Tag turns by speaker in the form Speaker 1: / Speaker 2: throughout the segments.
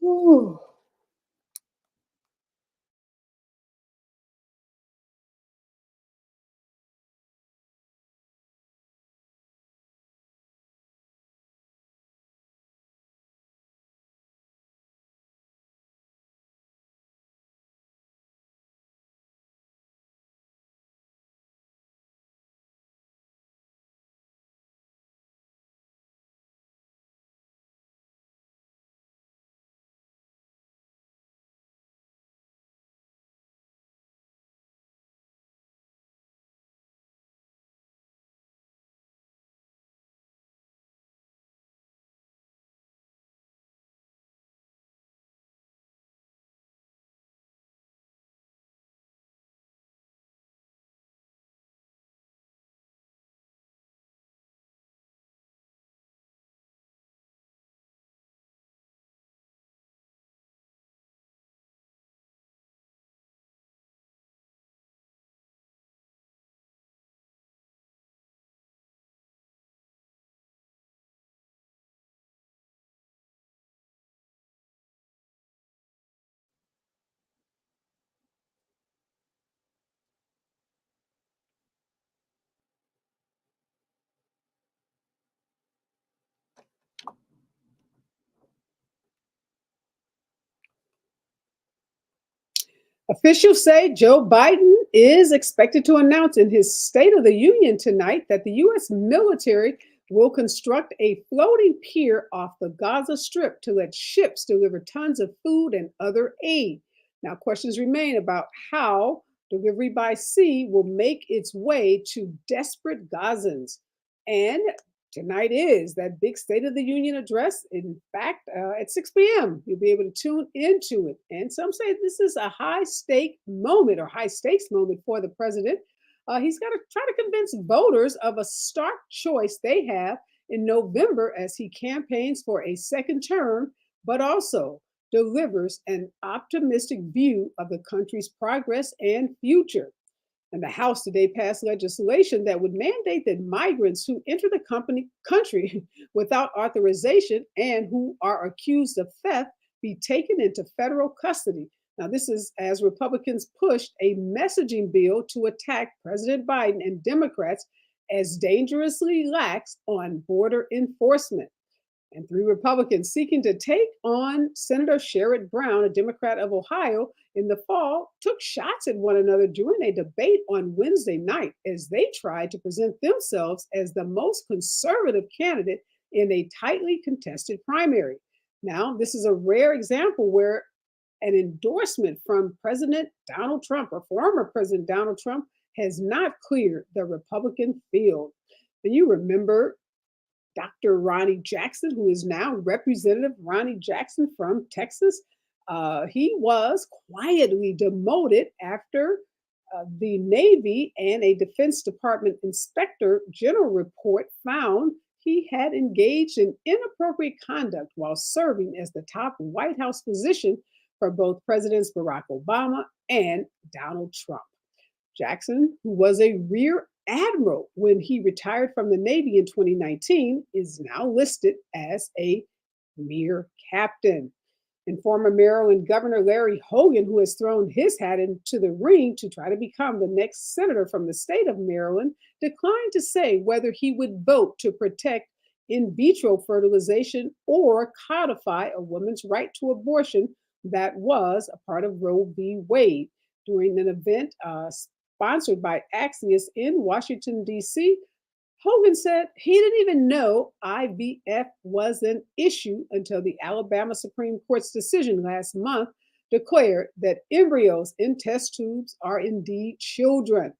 Speaker 1: Whew. Officials say Joe Biden is expected to announce in his State of the Union tonight that the U.S. military will construct a floating pier off the Gaza Strip to let ships deliver tons of food and other aid. Now, questions remain about how delivery by sea will make its way to desperate Gazans. And tonight is that big State of the Union address. In fact, at 6 p.m., you'll be able to tune into it. And some say this is a high stake moment or high stakes moment for the president. He's got to try to convince voters of a stark choice they have in November as he campaigns for a second term, but also delivers an optimistic view of the country's progress and future. And the House today passed legislation that would mandate that migrants who enter the country without authorization and who are accused of theft be taken into federal custody. Now, this is as Republicans pushed a messaging bill to attack President Biden and Democrats as dangerously lax on border enforcement. And three Republicans seeking to take on Senator Sherrod Brown, a Democrat of Ohio, in the fall, took shots at one another during a debate on Wednesday night as they tried to present themselves as the most conservative candidate in a tightly contested primary. Now, this is a rare example where an endorsement from President Donald Trump or former President Donald Trump has not cleared the Republican field. And you remember Dr. Ronnie Jackson, who is now Representative Ronnie Jackson from Texas. He was quietly demoted after the Navy and a Defense Department Inspector General report found he had engaged in inappropriate conduct while serving as the top White House position for both Presidents Barack Obama and Donald Trump. Jackson, who was a rear admiral when he retired from the Navy in 2019, is now listed as a mere captain. And former Maryland Governor Larry Hogan, who has thrown his hat into the ring to try to become the next senator from the state of Maryland, declined to say whether he would vote to protect in vitro fertilization or codify a woman's right to abortion that was a part of Roe v. Wade. During an event sponsored by Axios in Washington, D.C., Hogan said he didn't even know IVF was an issue until the Alabama Supreme Court's decision last month declared that embryos in test tubes are indeed children.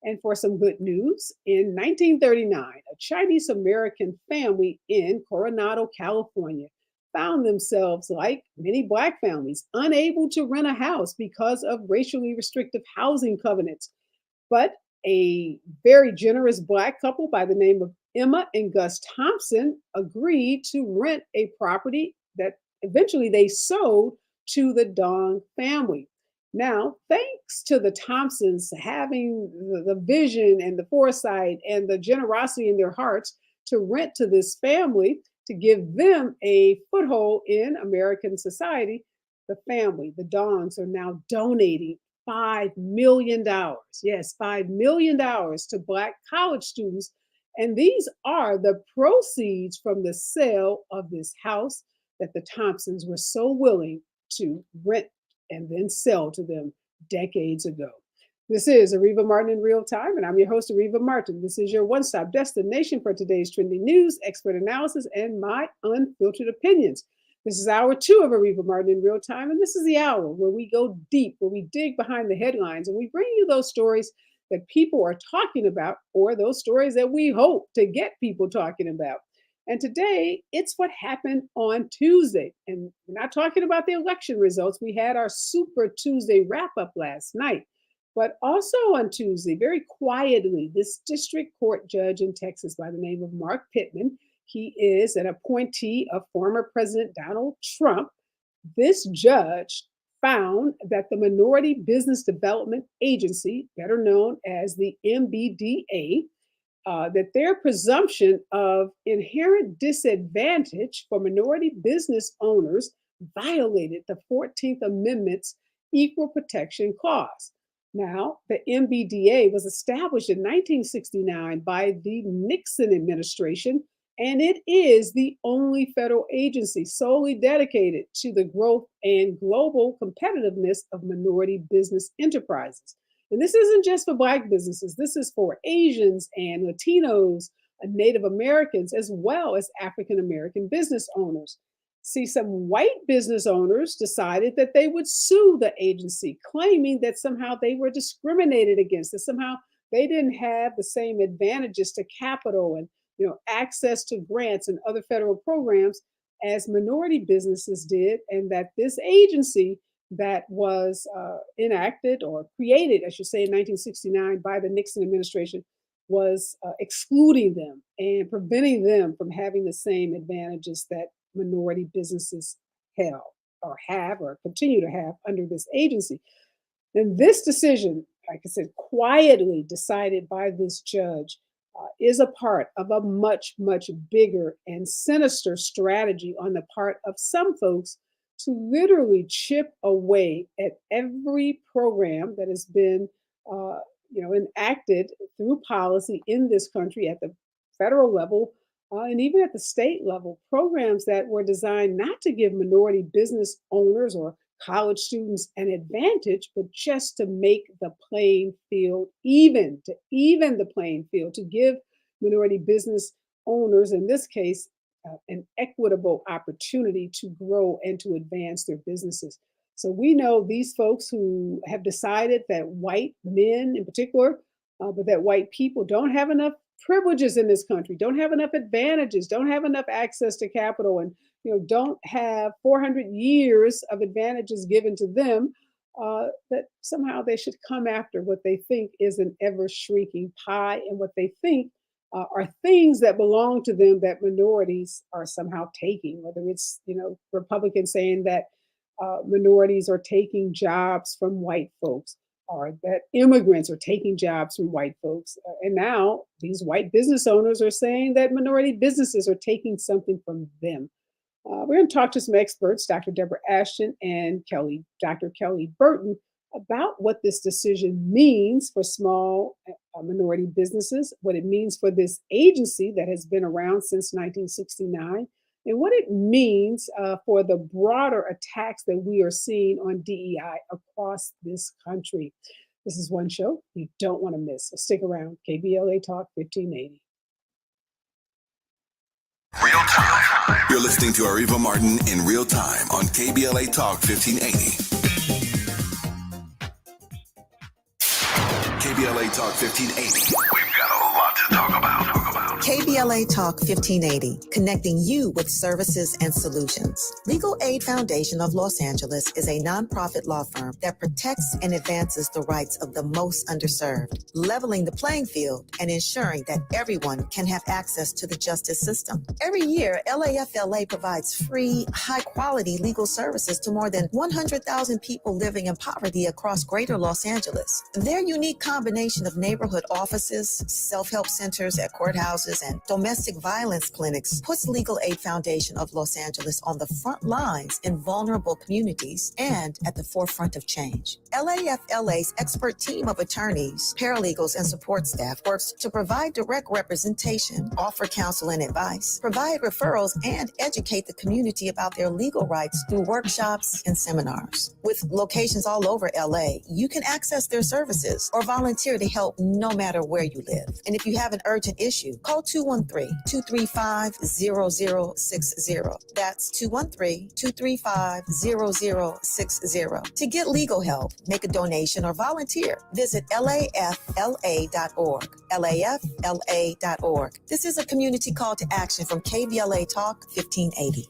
Speaker 1: And for some good news, in 1939, a Chinese American family in Coronado, California, found themselves, like many Black families, unable to rent a house because of racially restrictive housing covenants. But a very generous Black couple by the name of Emma and Gus Thompson agreed to rent a property that eventually they sold to the Dong family. Now, thanks to the Thompsons having the vision and the foresight and the generosity in their hearts to rent to this family, to give them a foothold in American society. The family, the Dons, are now donating $5 million. Yes, $5 million to Black college students. And these are the proceeds from the sale of this house that the Thompsons were so willing to rent and then sell to them decades ago. This is Areva Martin in Real Time, and I'm your host, Areva Martin. This is your one-stop destination for today's trending news, expert analysis, and my unfiltered opinions. This is hour 2 of Areva Martin in Real Time, and this is the hour where we go deep, where we dig behind the headlines, and we bring you those stories that people are talking about, or those stories that we hope to get people talking about. And today, it's what happened on Tuesday. And we're not talking about the election results. We had our Super Tuesday wrap-up last night. But also on Tuesday, very quietly, this district court judge in Texas by the name of Mark Pittman, he is an appointee of former President Donald Trump. This judge found that the Minority Business Development Agency, better known as the MBDA, that their presumption of inherent disadvantage for minority business owners violated the 14th Amendment's Equal Protection Clause. Now, the MBDA was established in 1969 by the Nixon administration, and it is the only federal agency solely dedicated to the growth and global competitiveness of minority business enterprises. And this isn't just for Black businesses. This is for Asians and Latinos and Native Americans, as well as African American business owners. See, some white business owners decided that they would sue the agency, claiming that somehow they were discriminated against, that somehow they didn't have the same advantages to capital and access to grants and other federal programs as minority businesses did, and that this agency that was enacted or created, I should say, in 1969 by the Nixon administration was excluding them and preventing them from having the same advantages that minority businesses have or continue to have under this agency. And this decision, like I said, quietly decided by this judge, is a part of a much, much bigger and sinister strategy on the part of some folks to literally chip away at every program that has been enacted through policy in this country at the federal level, and even at the state level, programs that were designed not to give minority business owners or college students an advantage, but just to make the playing field even, to even the playing field, to give minority business owners, in this case, an equitable opportunity to grow and to advance their businesses. So we know these folks who have decided that white men in particular, but that white people don't have enough privileges in this country, don't have enough advantages, don't have enough access to capital, and don't have 400 years of advantages given to them, that somehow they should come after what they think is an ever shrinking pie and what they think are things that belong to them that minorities are somehow taking, whether it's Republicans saying that minorities are taking jobs from white folks, or that immigrants are taking jobs from white folks. And now these white business owners are saying that minority businesses are taking something from them. We're going to talk to some experts, Dr. Deborah Ashton and Dr. Kelly Burton, about what this decision means for small minority businesses, what it means for this agency that has been around since 1969, and what it means for the broader attacks that we are seeing on DEI across this country. This is one show you don't want to miss. So stick around. KBLA Talk 1580.
Speaker 2: Real time. You're listening to Areva Martin in real time on KBLA Talk 1580. KBLA Talk 1580. We've got a lot to talk about.
Speaker 3: KBLA Talk 1580, connecting you with services and solutions. Legal Aid Foundation of Los Angeles is a nonprofit law firm that protects and advances the rights of the most underserved, leveling the playing field and ensuring that everyone can have access to the justice system. Every year, LAFLA provides free, high-quality legal services to more than 100,000 people living in poverty across greater Los Angeles. Their unique combination of neighborhood offices, self-help centers at courthouses, and and domestic violence clinics puts Legal Aid Foundation of Los Angeles on the front lines in vulnerable communities and at the forefront of change. LAFLA's expert team of attorneys, paralegals, and support staff works to provide direct representation, offer counsel and advice, provide referrals, and educate the community about their legal rights through workshops and seminars. With locations all over LA, you can access their services or volunteer to help no matter where you live. And if you have an urgent issue, call 213-235-0060. That's 213-235-0060. To get legal help, make a donation, or volunteer, visit lafla.org. lafla.org. This is a community call to action from KBLA Talk 1580.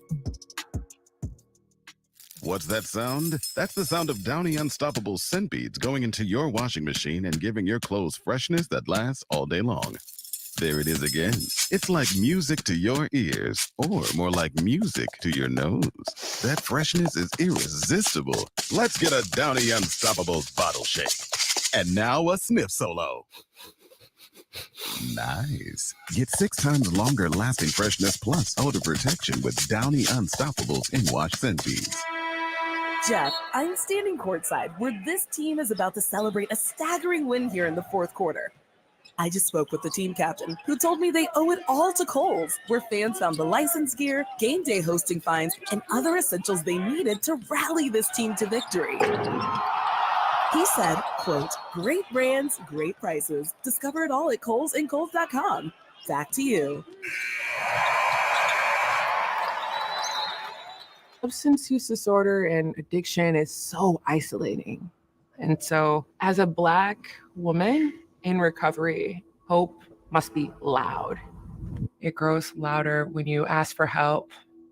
Speaker 2: What's that sound? That's the sound of Downy Unstoppable scent beads going into your washing machine and giving your clothes freshness that lasts all day long. There it is again. It's like music to your ears, or more like music to your nose. That freshness is irresistible. Let's get a Downy Unstoppables bottle shake. And now a sniff solo. Nice. Get 6 times longer lasting freshness plus odor protection with Downy Unstoppables in-wash scent beads.
Speaker 4: Jeff, I'm standing courtside where this team is about to celebrate a staggering win here in the fourth quarter. I just spoke with the team captain, who told me they owe it all to Kohl's, where fans found the license gear, game day hosting fines, and other essentials they needed to rally this team to victory. He said, quote, "Great brands, great prices. Discover it all at Kohl's and Kohl's.com. Back to you."
Speaker 5: Substance use disorder and addiction is so isolating. And so as a Black woman in recovery, hope must be loud. It grows louder when you ask for help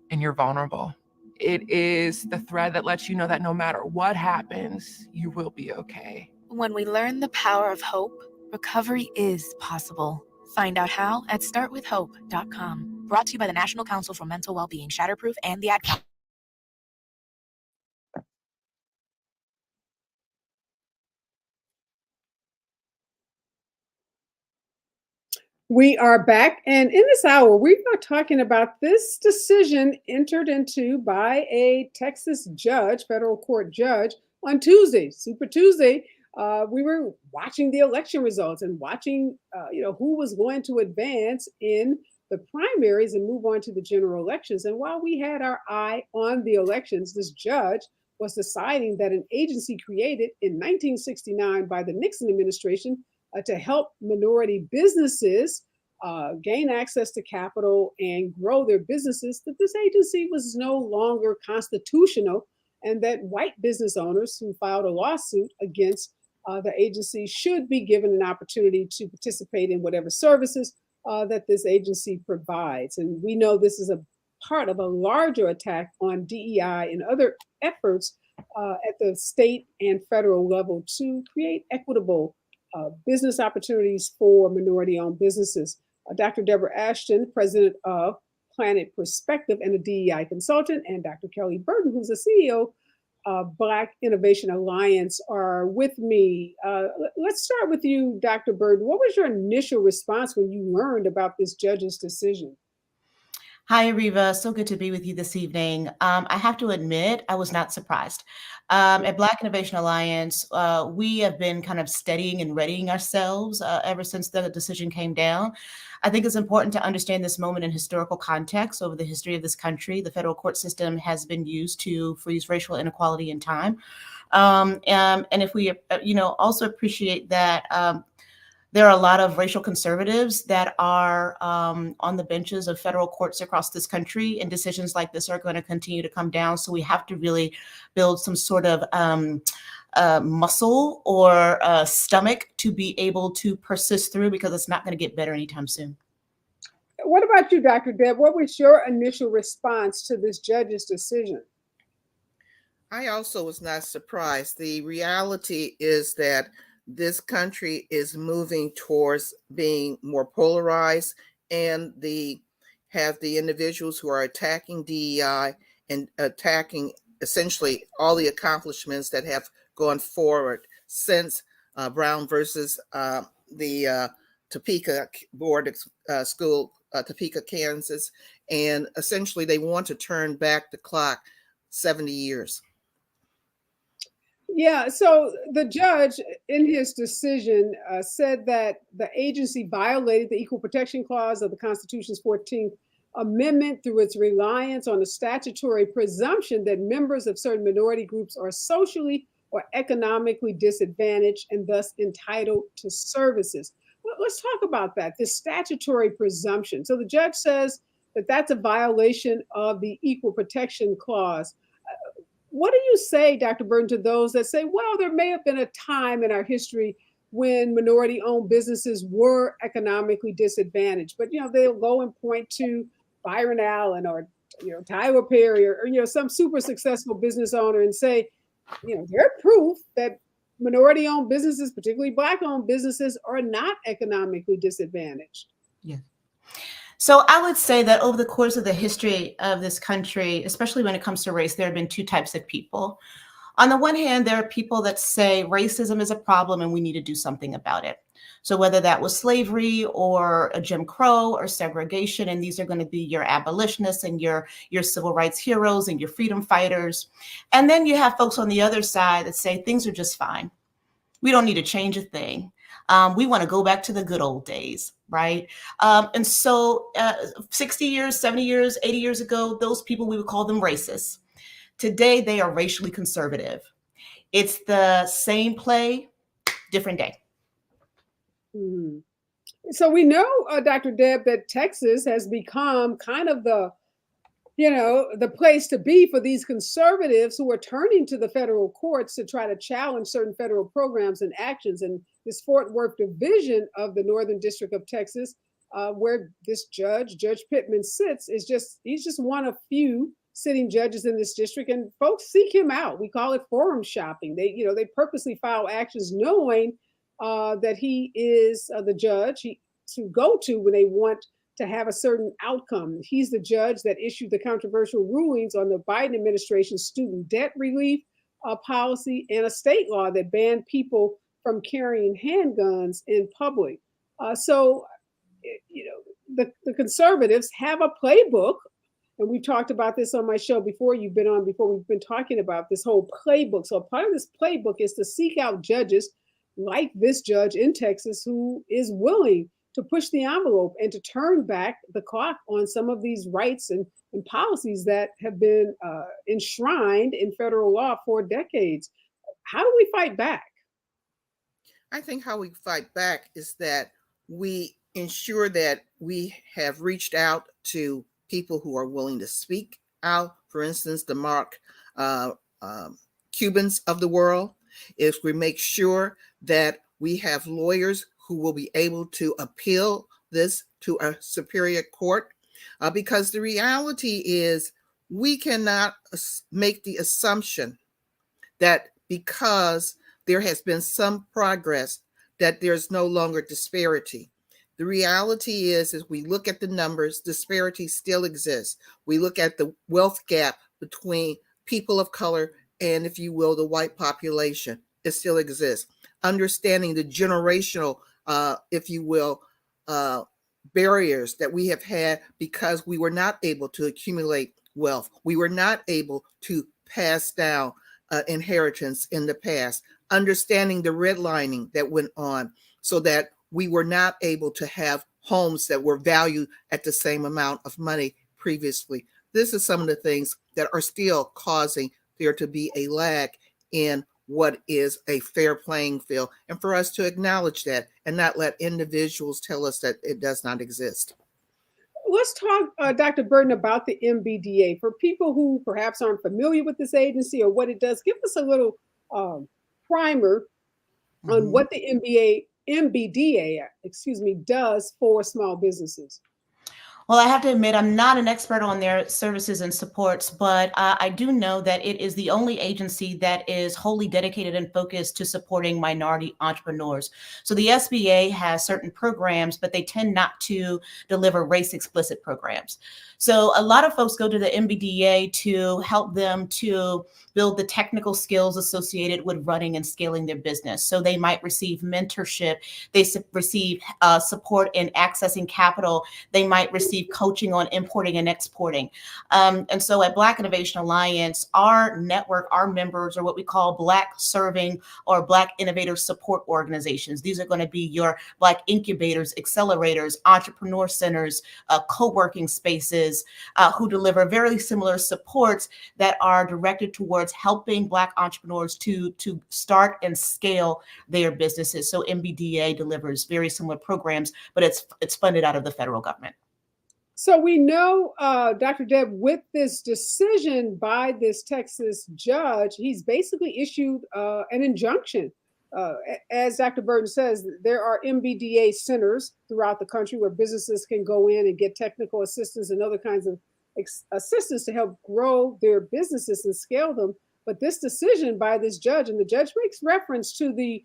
Speaker 5: and you're vulnerable. It is the thread that lets you know that no matter what happens, you will be okay.
Speaker 6: When we learn the power of hope, recovery is possible. Find out how at startwithhope.com. Brought to you by the National Council for Mental Wellbeing, Shatterproof, and the Ad Council.
Speaker 1: We are back, and in this hour, we are talking about this decision entered into by a Texas judge, federal court judge, on Tuesday, Super Tuesday. We were watching the election results and watching, who was going to advance in the primaries and move on to the general elections. And while we had our eye on the elections, this judge was deciding that an agency created in 1969 by the Nixon administration to help minority businesses gain access to capital and grow their businesses, that this agency was no longer constitutional, and that white business owners who filed a lawsuit against the agency should be given an opportunity to participate in whatever services that this agency provides. And we know this is a part of a larger attack on DEI and other efforts at the state and federal level to create equitable business opportunities for minority-owned businesses. Dr. Deborah Ashton, president of Planet Perspective and a DEI consultant, and Dr. Kelly Burton, who's the CEO of Black Innovation Alliance, are with me. Let's start with you, Dr. Burton. What was your initial response when you learned about this judge's decision?
Speaker 7: Hi, Areva. So good to be with you this evening. I have to admit, I was not surprised. At Black Innovation Alliance, we have been kind of studying and readying ourselves ever since the decision came down. I think it's important to understand this moment in historical context. Over the history of this country, the federal court system has been used to freeze racial inequality in time. And if we, also appreciate that there are a lot of racial conservatives that are on the benches of federal courts across this country, and decisions like this are going to continue to come down. So we have to really build some sort of muscle or stomach to be able to persist through, because it's not going to get better anytime soon.
Speaker 1: What about you, Dr. Deb? What was your initial response to this judge's decision?
Speaker 8: I also was not surprised. The reality is that this country is moving towards being more polarized, and have the individuals who are attacking DEI and attacking essentially all the accomplishments that have gone forward since Brown versus the Topeka board school, Topeka, Kansas, and essentially they want to turn back the clock 70 years.
Speaker 1: Yeah, so the judge in his decision said that the agency violated the Equal Protection Clause of the Constitution's 14th Amendment through its reliance on the statutory presumption that members of certain minority groups are socially or economically disadvantaged and thus entitled to services. Let's talk about that, this statutory presumption. So the judge says that that's a violation of the Equal Protection Clause. What do you say, Dr. Burton, to those that say, well, there may have been a time in our history when minority-owned businesses were economically disadvantaged, but they'll go and point to Byron Allen or Tyler Perry or some super successful business owner and say, they're proof that minority-owned businesses, particularly Black-owned businesses, are not economically disadvantaged.
Speaker 7: Yeah. So I would say that over the course of the history of this country, especially when it comes to race, there have been two types of people. On the one hand, there are people that say racism is a problem and we need to do something about it. So whether that was slavery or a Jim Crow or segregation, and these are going to be your abolitionists and your civil rights heroes and your freedom fighters. And then you have folks on the other side that say things are just fine. We don't need to change a thing. We want to go back to the good old days, right? And so 60 years, 70 years, 80 years ago, those people, we would call them racists. Today, they are racially conservative. It's the same play, different day.
Speaker 1: Mm-hmm. So we know, Dr. Deb, that Texas has become kind of the place to be for these conservatives who are turning to the federal courts to try to challenge certain federal programs and actions. And this Fort Worth division of the Northern District of Texas, where this Judge Pittman sits, he's just one of few sitting judges in this district, and folks seek him out. We call it forum shopping. They purposely file actions knowing that he is the judge to go to when they want to have a certain outcome. He's the judge that issued the controversial rulings on the Biden administration's student debt relief policy and a state law that banned people from carrying handguns in public. So the conservatives have a playbook, and we talked about this on my show before you've been on, before we've been talking about this whole playbook. So part of this playbook is to seek out judges like this judge in Texas who is willing to push the envelope and to turn back the clock on some of these rights and policies that have been enshrined in federal law for decades. How do we fight back?
Speaker 8: I think how we fight back is that we ensure that we have reached out to people who are willing to speak out. For instance, the Mark Cubans of the world. If we make sure that we have lawyers who will be able to appeal this to a superior court, because the reality is we cannot make the assumption that because there has been some progress that there's no longer disparity. The reality is we look at the numbers, disparity still exists. We look at the wealth gap between people of color and, if you will, the white population. It still exists. Understanding the generational, if you will, barriers that we have had because we were not able to accumulate wealth. We were not able to pass down inheritance in the past. Understanding the redlining that went on so that we were not able to have homes that were valued at the same amount of money previously. This is some of the things that are still causing there to be a lag in what is a fair playing field, and for us to acknowledge that and not let individuals tell us that it does not exist.
Speaker 1: Let's talk, Dr. Burton, about the MBDA. For people who perhaps aren't familiar with this agency or what it does, give us a little primer on what the MBDA does for small businesses.
Speaker 7: Well, I have to admit, I'm not an expert on their services and supports, but I do know that it is the only agency that is wholly dedicated and focused to supporting minority entrepreneurs. So the SBA has certain programs, but they tend not to deliver race explicit programs. So a lot of folks go to the MBDA to help them to build the technical skills associated with running and scaling their business. So they might receive mentorship, receive support in accessing capital, they might receive coaching on importing and exporting. And so at Black Innovation Alliance, our network, our members are what we call Black serving or Black innovator support organizations. These are going to be your Black incubators, accelerators, entrepreneur centers, co-working spaces who deliver very similar supports that are directed towards helping Black entrepreneurs to start and scale their businesses. So MBDA delivers very similar programs, but it's funded out of the federal government.
Speaker 1: So we know, Dr. Deb, with this decision by this Texas judge, he's basically issued an injunction. As Dr. Burton says, there are MBDA centers throughout the country where businesses can go in and get technical assistance and other kinds of assistance to help grow their businesses and scale them. But this decision by this judge, and the judge makes reference to the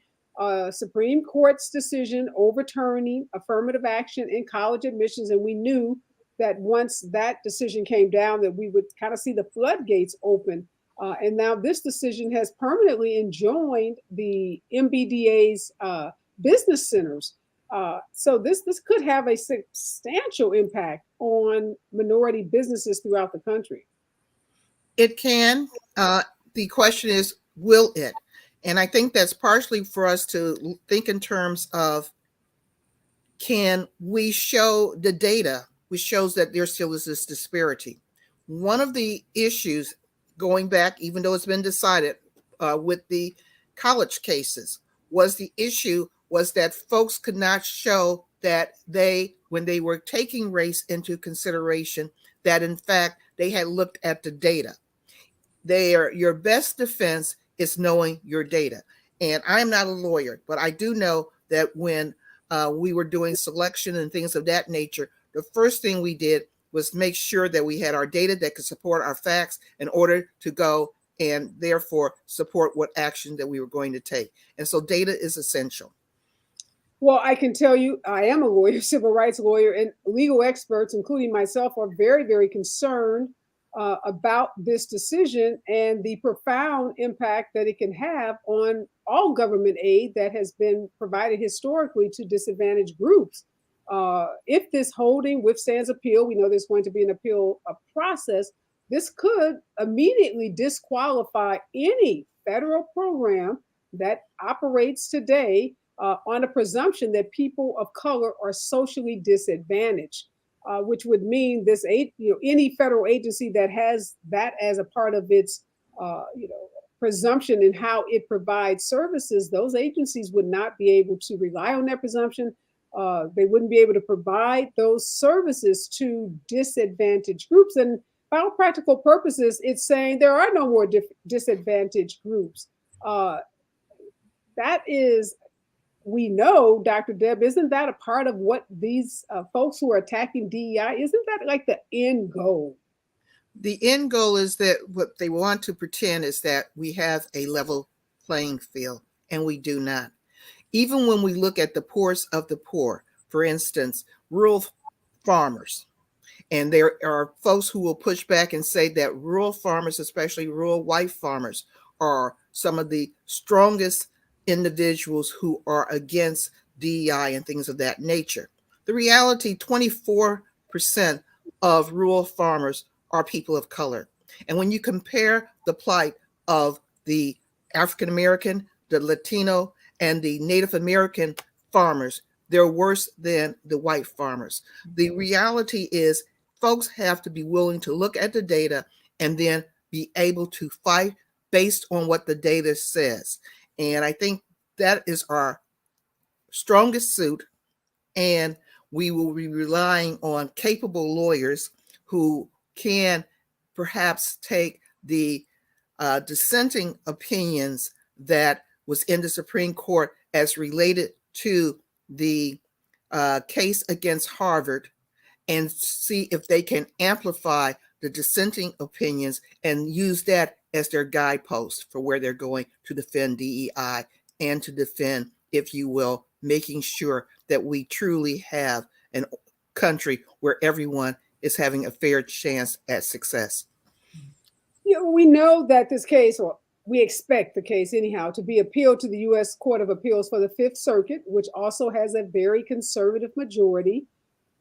Speaker 1: Supreme Court's decision overturning affirmative action in college admissions, and we knew that once that decision came down that we would kind of see the floodgates open. And now this decision has permanently enjoined the MBDA's business centers. So this could have a substantial impact on minority businesses throughout the country.
Speaker 8: It can. The question is, will it? And I think that's partially for us to think in terms of, can we show the data which shows that there still is this disparity? One of the issues going back, even though it's been decided with the college cases, was the issue was that folks could not show that when they were taking race into consideration, that in fact they had looked at the data. Your best defense is knowing your data. And I'm not a lawyer, but I do know that when we were doing selection and things of that nature, the first thing we did was make sure that we had our data that could support our facts in order to go and therefore support what action that we were going to take. And so data is essential.
Speaker 1: Well, I can tell you, I am a lawyer, civil rights lawyer, and legal experts, including myself, are very, very concerned about this decision and the profound impact that it can have on all government aid that has been provided historically to disadvantaged groups. If this holding withstands appeal, we know there's going to be an appeal process. This could immediately disqualify any federal program that operates today on a presumption that people of color are socially disadvantaged, which would mean this any federal agency that has that as a part of its presumption in how it provides services, those agencies would not be able to rely on that presumption. They wouldn't be able to provide those services to disadvantaged groups. And by all practical purposes, it's saying there are no more disadvantaged groups. That is, we know, Dr. Deb, isn't that a part of what these folks who are attacking DEI, isn't that like the end goal?
Speaker 8: The end goal is that what they want to pretend is that we have a level playing field, and we do not. Even when we look at the poorest of the poor, for instance, rural farmers, and there are folks who will push back and say that rural farmers, especially rural white farmers, are some of the strongest individuals who are against DEI and things of that nature. The reality, 24% of rural farmers are people of color. And when you compare the plight of the African American, the Latino, and the Native American farmers, they're worse than the white farmers. The reality is folks have to be willing to look at the data and then be able to fight based on what the data says. And I think that is our strongest suit. And we will be relying on capable lawyers who can perhaps take the dissenting opinions that was in the Supreme Court as related to the case against Harvard and see if they can amplify the dissenting opinions and use that as their guidepost for where they're going to defend DEI and to defend, if you will, making sure that we truly have a country where everyone is having a fair chance at success.
Speaker 1: We know that this case, or we expect the case anyhow, to be appealed to the U.S. Court of Appeals for the Fifth Circuit, which also has a very conservative majority.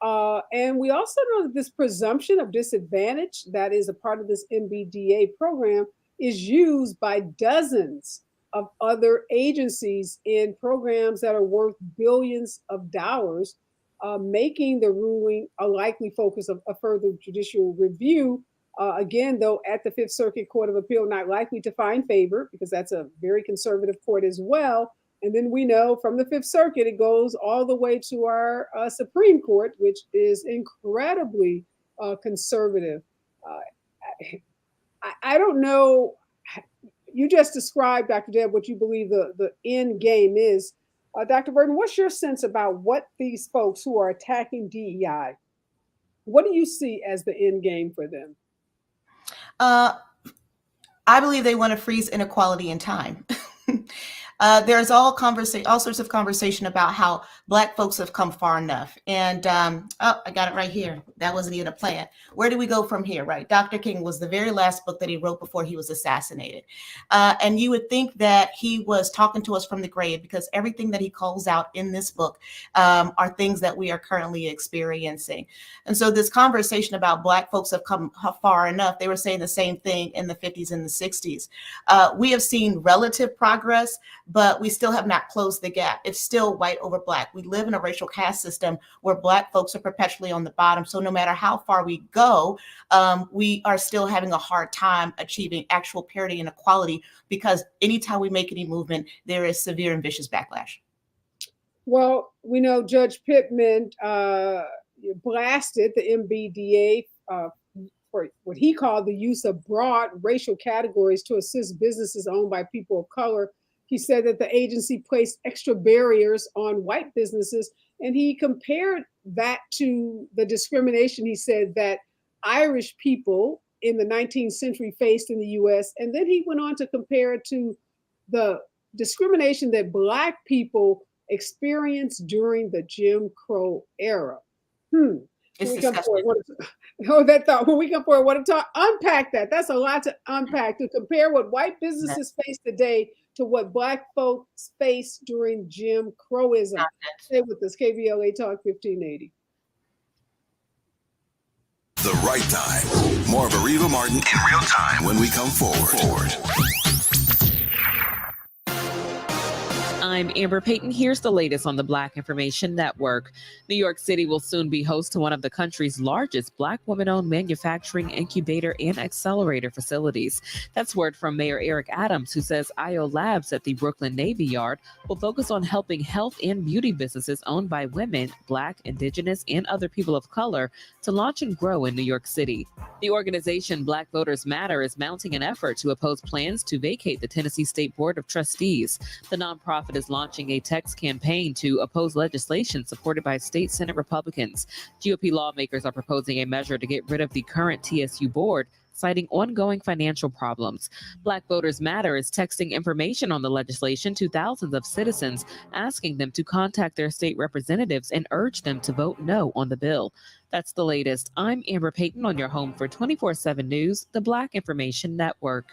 Speaker 1: And we also know that this presumption of disadvantage that is a part of this MBDA program is used by dozens of other agencies in programs that are worth billions of dollars, making the ruling a likely focus of a further judicial review. Again, though, at the Fifth Circuit Court of Appeal, not likely to find favor because that's a very conservative court as well. And then we know from the Fifth Circuit, it goes all the way to our Supreme Court, which is incredibly conservative. I don't know. You just described, Dr. Deb, what you believe the end game is. Dr. Burton, what's your sense about what these folks who are attacking DEI, what do you see as the end game for them?
Speaker 7: I believe they want to freeze inequality in time. There's all sorts of conversation about how Black folks have come far enough. And I got it right here. That wasn't even a plan. Where do we go from here, right? Dr. King was the very last book that he wrote before he was assassinated. And you would think that he was talking to us from the grave because everything that he calls out in this book are things that we are currently experiencing. And so this conversation about Black folks have come far enough, they were saying the same thing in the 50s and the 60s. We have seen relative progress, but we still have not closed the gap. It's still white over Black. We live in a racial caste system where Black folks are perpetually on the bottom. So no matter how far we go, we are still having a hard time achieving actual parity and equality because anytime we make any movement, there is severe and vicious backlash.
Speaker 1: Well, we know Judge Pittman blasted the MBDA for what he called the use of broad racial categories to assist businesses owned by people of color. He said that the agency placed extra barriers on white businesses, and he compared that to the discrimination, he said, that Irish people in the 19th century faced in the U.S. And then he went on to compare it to the discrimination that Black people experienced during the Jim Crow era.
Speaker 7: It's
Speaker 1: when we come forward, want to unpack that. That's a lot to unpack, to compare what white businesses face today to what Black folks faced during Jim Crowism. Stay with us, KBLA Talk 1580.
Speaker 9: The right time. More of Areva Martin in real time when we come forward.
Speaker 10: I'm Amber Payton. Here's the latest on the Black Information Network. New York City will soon be host to one of the country's largest Black women-owned manufacturing, incubator, and accelerator facilities. That's word from Mayor Eric Adams, who says IO Labs at the Brooklyn Navy Yard will focus on helping health and beauty businesses owned by women, Black, Indigenous, and other people of color to launch and grow in New York City. The organization Black Voters Matter is mounting an effort to oppose plans to vacate the Tennessee State Board of Trustees. The nonprofit is launching a text campaign to oppose legislation supported by state Senate Republicans. GOP lawmakers are proposing a measure to get rid of the current TSU board, citing ongoing financial problems. Black Voters Matter is texting information on the legislation to thousands of citizens, asking them to contact their state representatives and urge them to vote no on the bill. That's the latest. I'm Amber Payton on your home for 24/7 News, the Black Information Network.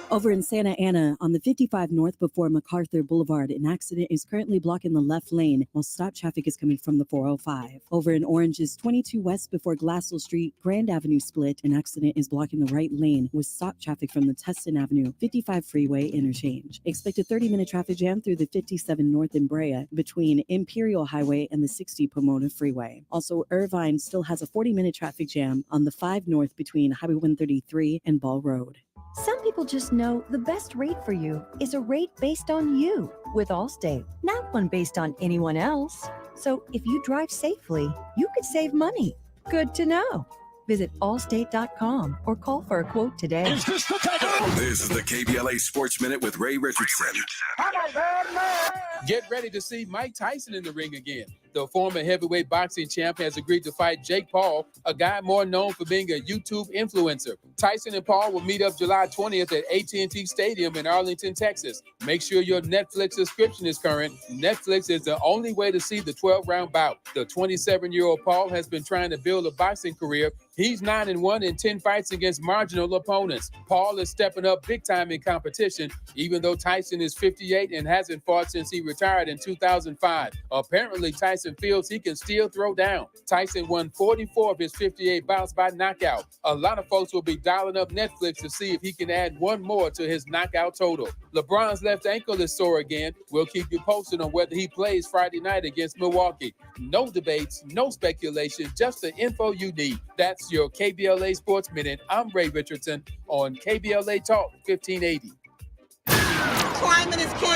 Speaker 11: Over in Santa Ana, on the 55 North before MacArthur Boulevard, an accident is currently blocking the left lane while stop traffic is coming from the 405. Over in Orange's 22 West before Glassell Street, Grand Avenue split, an accident is blocking the right lane with stop traffic from the Tustin Avenue 55 freeway interchange. Expect a 30-minute traffic jam through the 57 North in Brea between Imperial Highway and the 60 Pomona Freeway. Also, Irvine still has a 40-minute traffic jam on the 5 North between Highway 133 and Ball Road.
Speaker 12: Some people just know the best rate for you is a rate based on you with Allstate, not one based on anyone else. So if you drive safely, you could save money. Good to know. Visit allstate.com or call for a quote today.
Speaker 9: This is the KBLA Sports Minute with Ray Richardson.
Speaker 13: Get ready to see Mike Tyson in the ring again. The former heavyweight boxing champ has agreed to fight Jake Paul, a guy more known for being a YouTube influencer. Tyson and Paul will meet up July 20th at AT&T Stadium in Arlington, Texas. Make sure your Netflix subscription is current. Netflix is the only way to see the 12-round bout. The 27-year-old Paul has been trying to build a boxing career. He's 9-1 in 10 fights against marginal opponents. Paul is stepping up big time in competition, even though Tyson is 58 and hasn't fought since he retired in 2005. Apparently, Tyson feels he can still throw down. Tyson won 44 of his 58 bouts by knockout. A lot of folks will be dialing up Netflix to see if he can add one more to his knockout total. LeBron's left ankle is sore again. We'll keep you posted on whether he plays Friday night against Milwaukee. No debates, no speculation, just the info you need. That's your KBLA Sports Minute. I'm Ray Richardson on KBLA Talk 1580.
Speaker 14: Climate is king.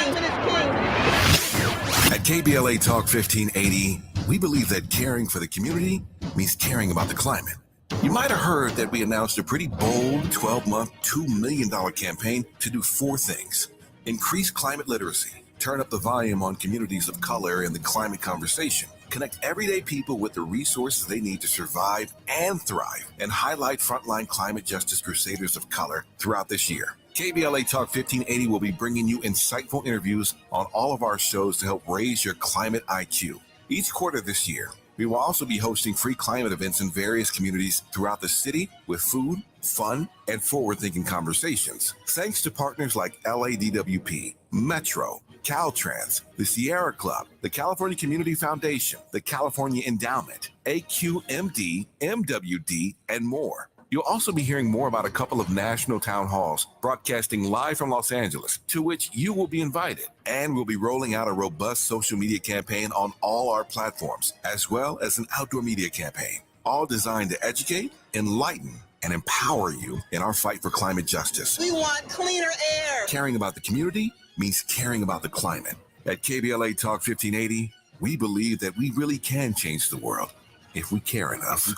Speaker 9: At KBLA Talk 1580, we believe that caring for the community means caring about the climate. You might have heard that we announced a pretty bold 12-month, $2 million campaign to do 4 things. Increase climate literacy, turn up the volume on communities of color in the climate conversation, connect everyday people with the resources they need to survive and thrive, and highlight frontline climate justice crusaders of color throughout this year. KBLA Talk 1580 will be bringing you insightful interviews on all of our shows to help raise your climate IQ. Each quarter this year, we will also be hosting free climate events in various communities throughout the city with food, fun, and forward-thinking conversations. Thanks to partners like LADWP, Metro, Caltrans, the Sierra Club, the California Community Foundation, the California Endowment, AQMD, MWD, and more. You'll also be hearing more about a couple of national town halls broadcasting live from Los Angeles, to which you will be invited. And we'll be rolling out a robust social media campaign on all our platforms, as well as an outdoor media campaign, all designed to educate, enlighten, and empower you in our fight for climate justice.
Speaker 14: We want cleaner air.
Speaker 9: Caring about the community means caring about the climate. At KBLA Talk 1580, we believe that we really can change the world if we care enough. This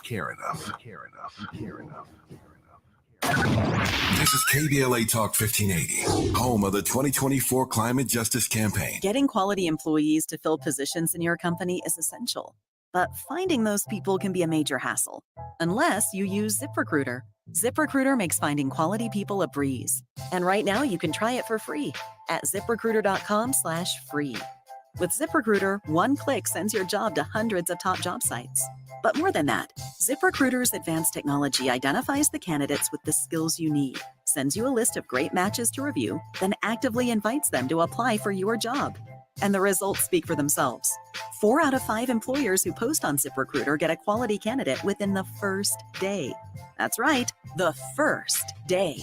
Speaker 9: is KBLA Talk 1580, home of the 2024 Climate Justice Campaign.
Speaker 15: Getting quality employees to fill positions in your company is essential, but finding those people can be a major hassle, unless you use ZipRecruiter. ZipRecruiter makes finding quality people a breeze. And right now you can try it for free at ZipRecruiter.com/free. With ZipRecruiter, one click sends your job to hundreds of top job sites. But more than that, ZipRecruiter's advanced technology identifies the candidates with the skills you need, sends you a list of great matches to review, then actively invites them to apply for your job. And the results speak for themselves. 4 out of 5 employers who post on ZipRecruiter get a quality candidate within the first day. That's right, the first day.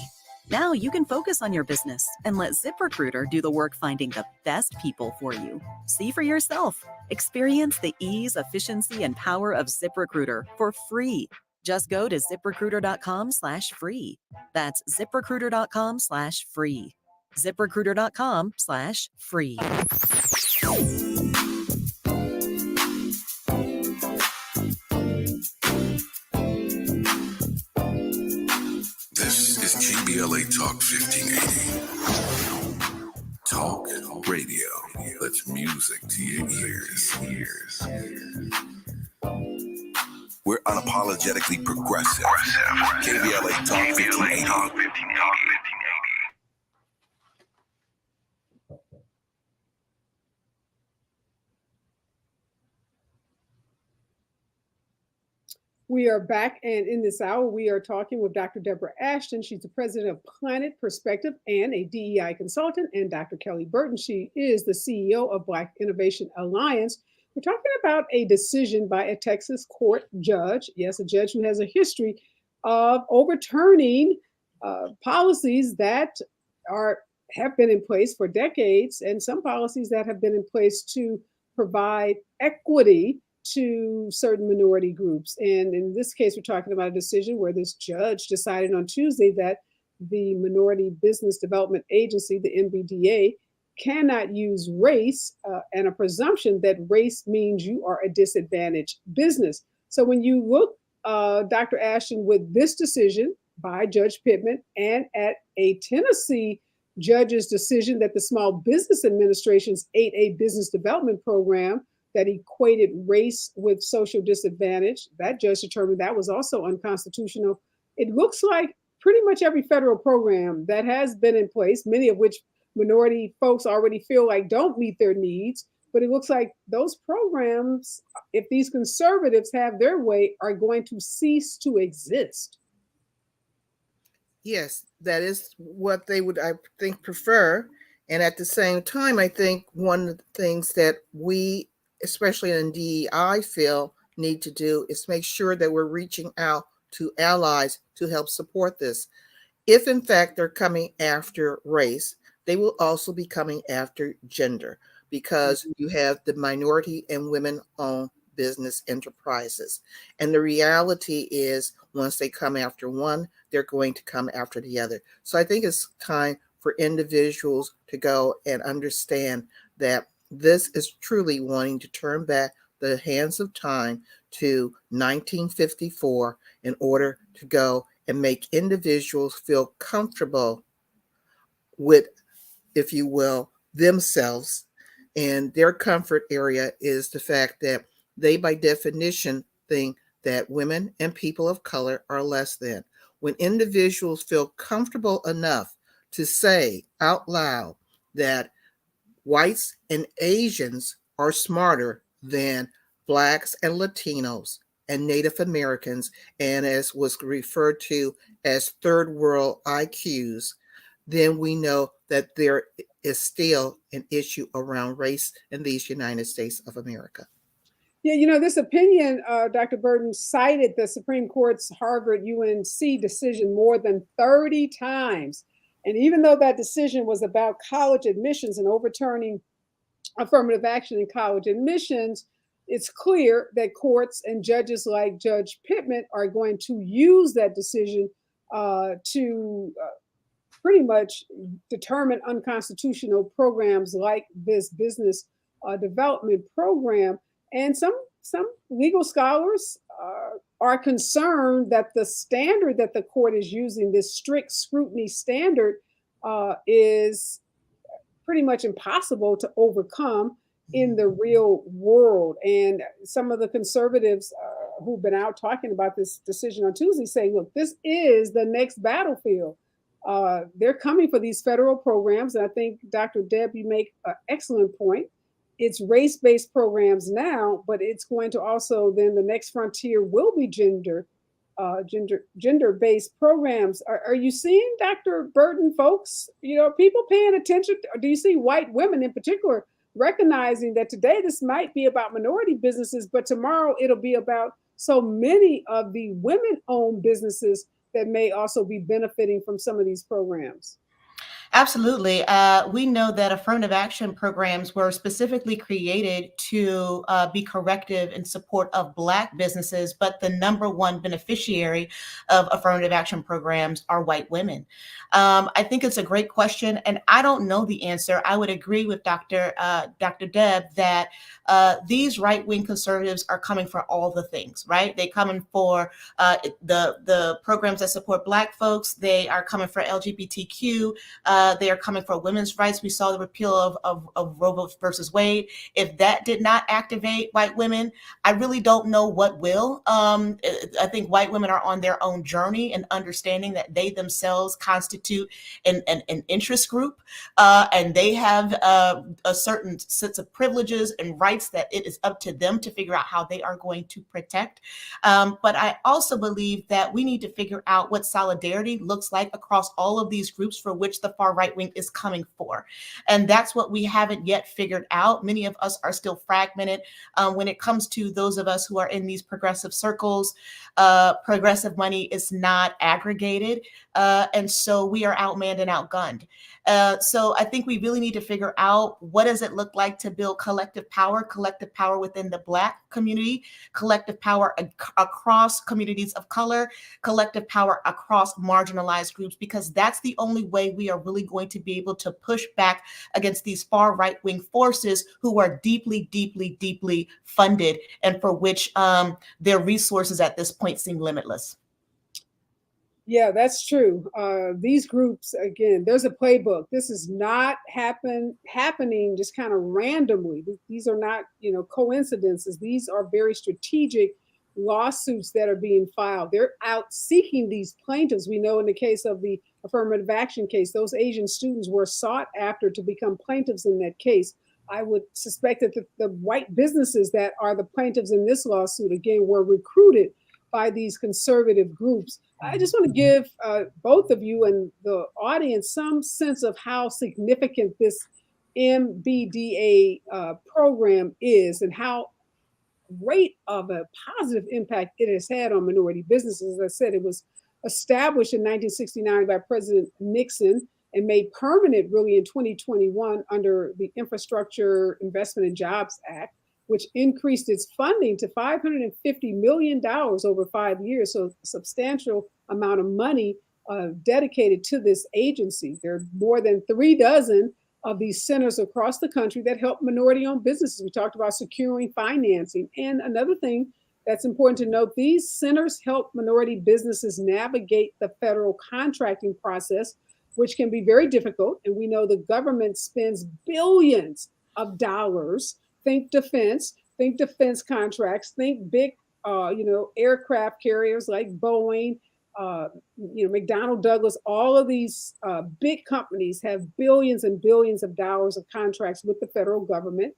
Speaker 15: Now you can focus on your business and let ZipRecruiter do the work finding the best people for you. See for yourself. Experience the ease, efficiency, and power of ZipRecruiter for free. Just go to ZipRecruiter.com/free. That's ZipRecruiter.com/free. ZipRecruiter.com/free.
Speaker 9: This is KBLA Talk 1580. Talk radio. That's music to your ears. We're unapologetically progressive. KBLA Talk 1580.
Speaker 1: We are back, and in this hour, we are talking with Dr. Deborah Ashton. She's the president of Planet Perspective and a DEI consultant, and Dr. Kelly Burton. She is the CEO of Black Innovation Alliance. We're talking about a decision by a Texas court judge, yes, a judge who has a history of overturning policies that have been in place for decades, and some policies that have been in place to provide equity to certain minority groups. And in this case, we're talking about a decision where this judge decided on Tuesday that the Minority Business Development Agency, the MBDA, cannot use race and a presumption that race means you are a disadvantaged business. So when you look, Dr. Ashton, with this decision by Judge Pittman and at a Tennessee judge's decision that the Small Business Administration's 8A business development program that equated race with social disadvantage. That judge determined that was also unconstitutional. It looks like pretty much every federal program that has been in place, many of which minority folks already feel like don't meet their needs, but it looks like those programs, if these conservatives have their way, are going to cease to exist.
Speaker 8: Yes, that is what they would, I think, prefer. And at the same time, I think one of the things that we, especially in DEI, feel need to do is make sure that we're reaching out to allies to help support this. If in fact they're coming after race, they will also be coming after gender, because you have the minority and women-owned business enterprises. And the reality is, once they come after one, they're going to come after the other. So I think it's time for individuals to go and understand that this is truly wanting to turn back the hands of time to 1954 in order to go and make individuals feel comfortable with, if you will, themselves. And their comfort area is the fact that they, by definition, think that women and people of color are less than. When individuals feel comfortable enough to say out loud that whites and Asians are smarter than Blacks and Latinos and Native Americans, and as was referred to as third world IQs, then we know that there is still an issue around race in these United States of America.
Speaker 1: Yeah, this opinion, Dr. Burton, cited the Supreme Court's Harvard UNC decision more than 30 times. And even though that decision was about college admissions and overturning affirmative action in college admissions, it's clear that courts and judges like Judge Pittman are going to use that decision to pretty much determine unconstitutional programs like this business development program. And some legal scholars are concerned that the standard that the court is using, this strict scrutiny standard, is pretty much impossible to overcome in the real world. And some of the conservatives who've been out talking about this decision on Tuesday say, look, this is the next battlefield. They're coming for these federal programs. And I think, Dr. Deb, you make an excellent point. It's race-based programs now, but it's going to also, then the next frontier will be gender-based programs. Are you seeing, Dr. Burton, folks, people paying attention? Do you see white women in particular recognizing that today this might be about minority businesses, but tomorrow it'll be about so many of the women-owned businesses that may also be benefiting from some of these programs?
Speaker 7: Absolutely. We know that affirmative action programs were specifically created to be corrective in support of Black businesses, but the number one beneficiary of affirmative action programs are white women. I think it's a great question, and I don't know the answer. I would agree with Dr. Deb that these right-wing conservatives are coming for all the things, right? They coming for the programs that support Black folks. They are coming for LGBTQ. They are coming for women's rights. We saw the repeal of Roe versus Wade. If that did not activate white women, I really don't know what will. I think white women are on their own journey and understanding that they themselves constitute an interest group, and they have a certain sense of privileges and rights that it is up to them to figure out how they are going to protect. But I also believe that we need to figure out what solidarity looks like across all of these groups for which the far right wing is coming for. And that's what we haven't yet figured out. Many of us are still fragmented when it comes to those of us who are in these progressive circles. Progressive money is not aggregated. And so we are outmanned and outgunned. So I think we really need to figure out, what does it look like to build collective power within the Black community, collective power across communities of color, collective power across marginalized groups, because that's the only way we are really going to be able to push back against these far right-wing forces who are deeply, deeply, deeply funded, and for which their resources at this point seem limitless.
Speaker 1: Yeah, that's true. These groups, again, there's a playbook. This is not happening just kind of randomly. These are not, coincidences. These are very strategic lawsuits that are being filed. They're out seeking these plaintiffs. We know in the case of the affirmative action case, those Asian students were sought after to become plaintiffs in that case. I would suspect that the white businesses that are the plaintiffs in this lawsuit, again, were recruited by these conservative groups. I just want to give both of you and the audience some sense of how significant this MBDA program is and how great of a positive impact it has had on minority businesses. As I said, it was established in 1969 by President Nixon and made permanent really in 2021 under the Infrastructure Investment and Jobs Act, which increased its funding to $550 million over 5 years. So a substantial amount of money dedicated to this agency. There are more than 36 of these centers across the country that help minority-owned businesses. We talked about securing financing. And another thing that's important to note, these centers help minority businesses navigate the federal contracting process, which can be very difficult. And we know the government spends billions of dollars. Think defense contracts, think big, aircraft carriers like Boeing, McDonnell Douglas. All of these big companies have billions and billions of dollars of contracts with the federal government.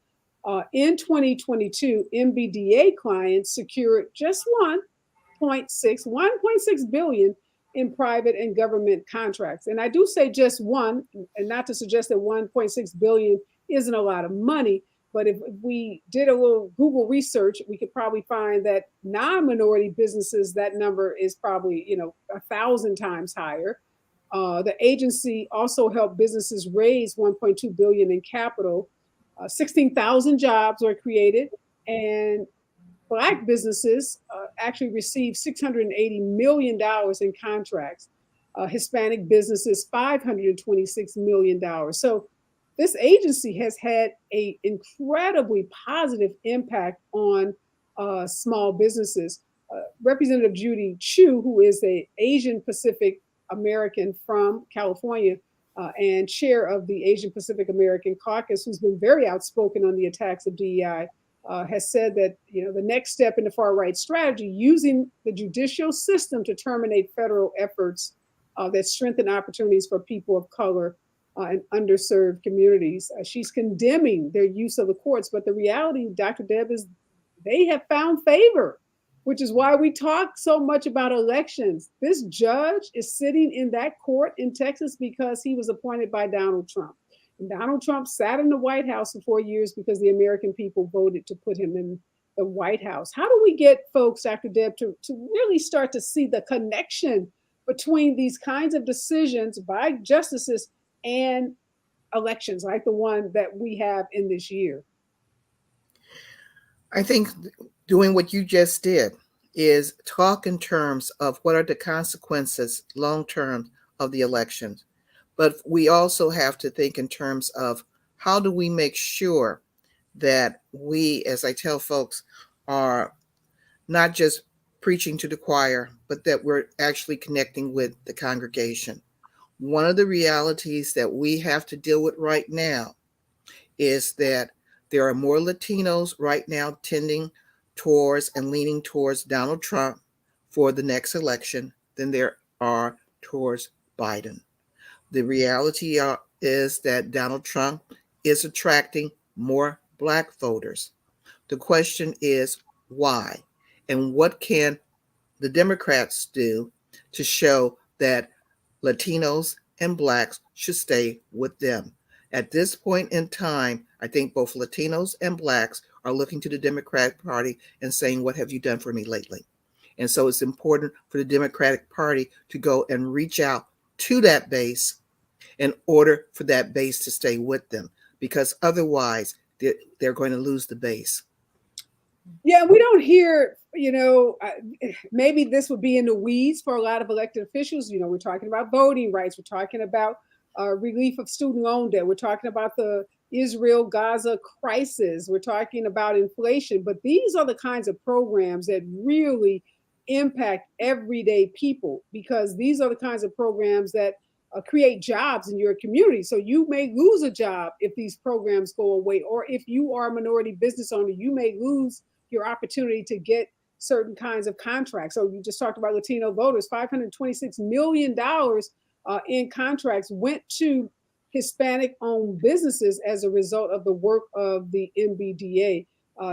Speaker 1: In 2022, MBDA clients secured just 1.6 billion in private and government contracts. And I do say just one, and not to suggest that 1.6 billion isn't a lot of money, but if we did a little Google research, we could probably find that non-minority businesses, that number is probably, 1,000 times higher. The agency also helped businesses raise 1.2 billion in capital. 16,000 jobs were created, and Black businesses actually received $680 million in contracts. Hispanic businesses, $526 million. So this agency has had an incredibly positive impact on small businesses. Representative Judy Chu, who is an Asian Pacific American from California and chair of the Asian Pacific American Caucus, who's been very outspoken on the attacks of DEI, has said that the next step in the far right strategy, using the judicial system to terminate federal efforts that strengthen opportunities for people of color and underserved communities. She's condemning their use of the courts, but the reality, Dr. Deb, is they have found favor, which is why we talk so much about elections. This judge is sitting in that court in Texas because he was appointed by Donald Trump. And Donald Trump sat in the White House for 4 years because the American people voted to put him in the White House. How do we get folks, Dr. Deb, to really start to see the connection between these kinds of decisions by justices and elections like the one that we have in this year?
Speaker 8: I think doing what you just did is talk in terms of what are the consequences long-term of the elections. But we also have to think in terms of how do we make sure that we, as I tell folks, are not just preaching to the choir, but that we're actually connecting with the congregation. One of the realities that we have to deal with right now is that there are more Latinos right now tending towards and leaning towards Donald Trump for the next election than there are towards Biden. The reality is that Donald Trump is attracting more Black voters. The question is why? And what can the Democrats do to show that Latinos and Blacks should stay with them? At this point in time, I think both Latinos and Blacks are looking to the Democratic Party and saying, what have you done for me lately? And so it's important for the Democratic Party to go and reach out to that base in order for that base to stay with them, because otherwise they're going to lose the base.
Speaker 1: Yeah, we don't hear, maybe this would be in the weeds for a lot of elected officials. We're talking about voting rights. We're talking about relief of student loan debt. We're talking about the Israel-Gaza crisis. We're talking about inflation. But these are the kinds of programs that really impact everyday people, because these are the kinds of programs that create jobs in your community. So you may lose a job if these programs go away, or if you are a minority business owner, you may lose your opportunity to get certain kinds of contracts. So you just talked about Latino voters. $526 million in contracts went to Hispanic-owned businesses as a result of the work of the MBDA.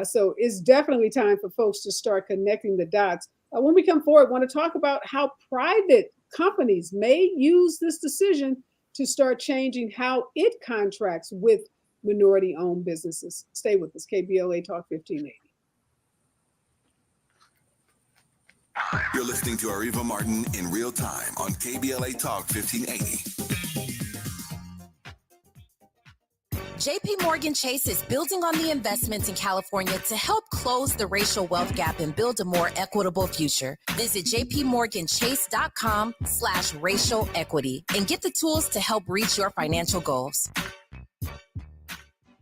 Speaker 1: So it's definitely time for folks to start connecting the dots. When we come forward, I want to talk about how private companies may use this decision to start changing how it contracts with minority-owned businesses. Stay with us, KBLA Talk 1580.
Speaker 9: You're listening to Areva Martin in real time on KBLA Talk 1580.
Speaker 6: JP Morgan Chase is building on the investments in California to help close the racial wealth gap and build a more equitable future. Visit jpmorganchase.com/racial equity and get the tools to help reach your financial goals.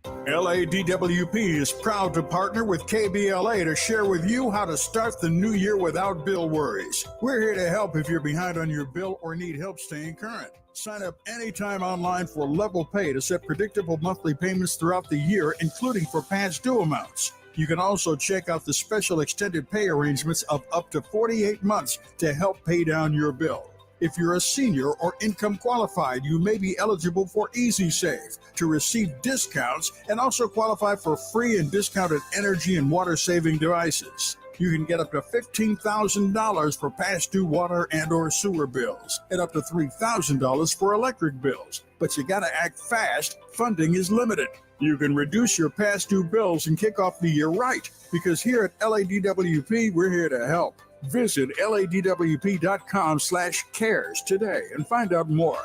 Speaker 16: LADWP is proud to partner with KBLA to share with you how to start the new year without bill worries. We're here to help if you're behind on your bill or need help staying current. Sign up anytime online for Level Pay to set predictable monthly payments throughout the year, including for past due amounts. You can also check out the special extended pay arrangements of up to 48 months to help pay down your bill. If you're a senior or income qualified, you may be eligible for Easy Save to receive discounts and also qualify for free and discounted energy and water saving devices. You can get up to $15,000 for past due water and or sewer bills and up to $3,000 for electric bills. But you gotta act fast. Funding is limited. You can reduce your past due bills and kick off the year right, because here at LADWP, we're here to help. Visit ladwp.com/cares today and find out more.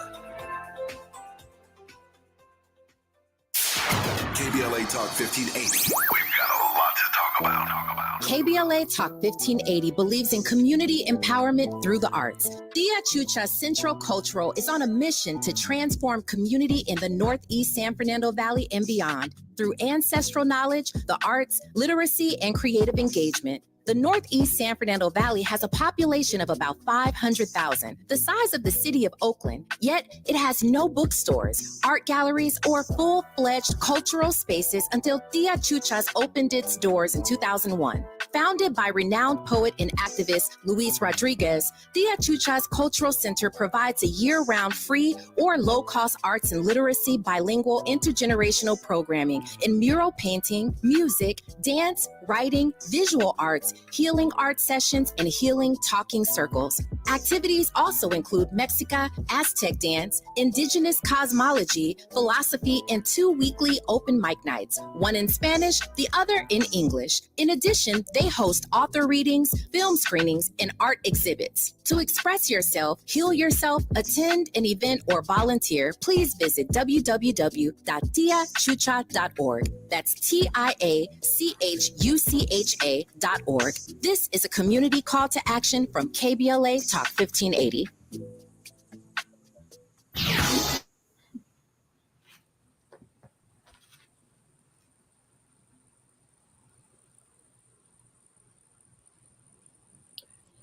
Speaker 9: KBLA Talk 1580. We've got a lot to talk about.
Speaker 6: KBLA Talk 1580 believes in community empowerment through the arts. Dia Chucha Central Cultural is on a mission to transform community in the Northeast San Fernando Valley and beyond through ancestral knowledge, the arts, literacy, and creative engagement. The Northeast San Fernando Valley has a population of about 500,000, the size of the city of Oakland, yet it has no bookstores, art galleries, or full-fledged cultural spaces until Dia Chuchas opened its doors in 2001. Founded by renowned poet and activist Luis Rodriguez, Dia Chuchas Cultural Center provides a year-round free or low-cost arts and literacy bilingual intergenerational programming in mural painting, music, dance, writing, visual arts, healing art sessions, and healing talking circles. Activities also include Mexica, Aztec dance, indigenous cosmology, philosophy, and 2 weekly open mic nights, one in Spanish, the other in English. In addition, they host author readings, film screenings, and art exhibits. To express yourself, heal yourself, attend an event, or volunteer, please visit www.diachucha.org. That's TIACHUCHA.org. This is a community call to action from KBLA Talk 1580.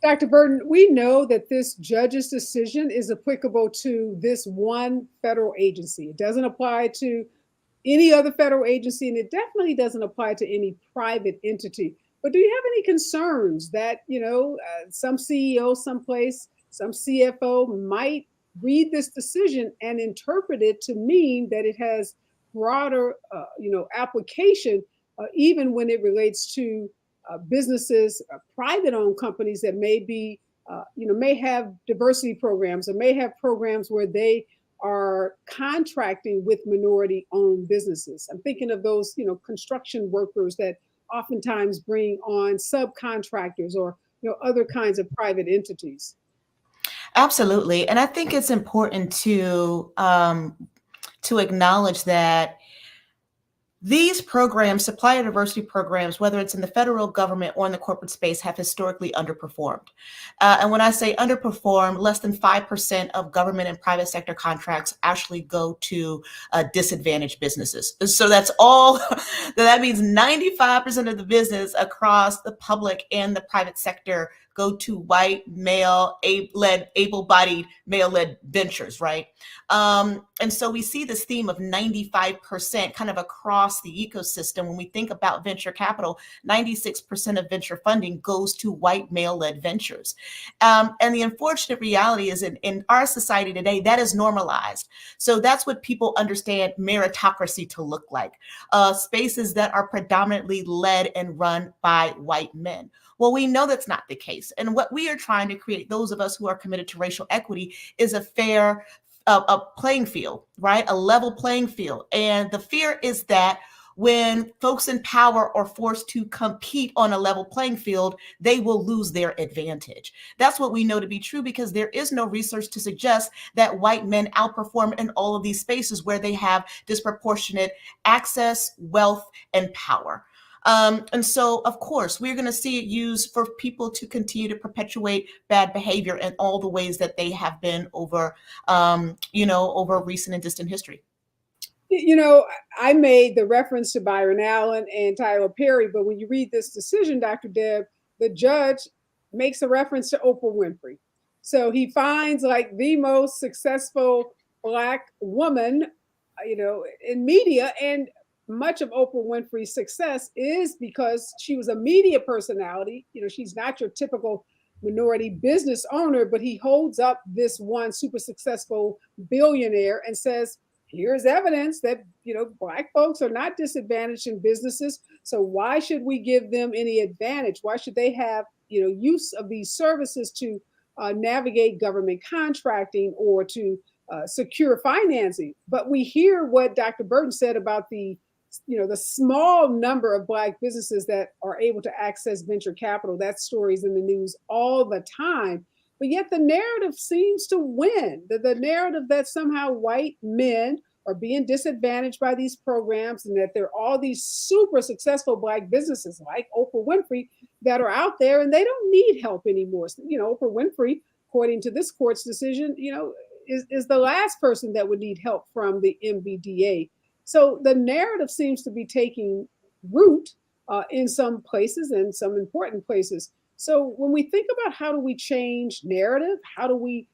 Speaker 1: Dr. Burton, we know that this judge's decision is applicable to this one federal agency. It doesn't apply to any other federal agency, and it definitely doesn't apply to any private entity. But do you have any concerns that, some CEO someplace, some CFO might read this decision and interpret it to mean that it has broader, application, even when it relates to businesses, private-owned companies that may be, may have diversity programs or may have programs where they are contracting with minority-owned businesses? I'm thinking of those, construction workers that oftentimes bring on subcontractors or, other kinds of private entities.
Speaker 7: Absolutely, and I think it's important to acknowledge that These programs, supplier diversity programs, whether it's in the federal government or in the corporate space, have historically underperformed. And when I say underperformed, less than 5% of government and private sector contracts actually go to disadvantaged businesses. So that's all, that means 95% of the business across the public and the private sector go to white, male, able-bodied, male-led ventures, right? And so we see this theme of 95% kind of across the ecosystem. When we think about venture capital, 96% of venture funding goes to white male-led ventures. And the unfortunate reality is in our society today, that is normalized. So that's what people understand meritocracy to look like. Spaces that are predominantly led and run by white men. Well, we know that's not the case. And what we are trying to create, those of us who are committed to racial equity, is a fair a playing field, right? A level playing field. And the fear is that when folks in power are forced to compete on a level playing field, they will lose their advantage. That's what we know to be true, because there is no research to suggest that white men outperform in all of these spaces where they have disproportionate access, wealth, and power. And so, of course, we're going to see it used for people to continue to perpetuate bad behavior in all the ways that they have been over, over recent and distant history.
Speaker 1: You know, I made the reference to Byron Allen and Tyler Perry, but when you read this decision, Dr. Deb, the judge makes a reference to Oprah Winfrey. So he finds like the most successful Black woman, in media, and much of Oprah Winfrey's success is because she was a media personality. She's not your typical minority business owner, but he holds up this one super successful billionaire and says, here's evidence that, Black folks are not disadvantaged in businesses. So why should we give them any advantage? Why should they have, use of these services to navigate government contracting or to secure financing? But we hear what Dr. Burton said about the small number of Black businesses that are able to access venture capital. That story's in the news all the time. But yet the narrative seems to win. The narrative that somehow white men are being disadvantaged by these programs, and that there are all these super successful Black businesses like Oprah Winfrey that are out there and they don't need help anymore. So, Oprah Winfrey, according to this court's decision, is the last person that would need help from the MBDA. So the narrative seems to be taking root in some places and some important places. So when we think about how do we change narrative, how do we,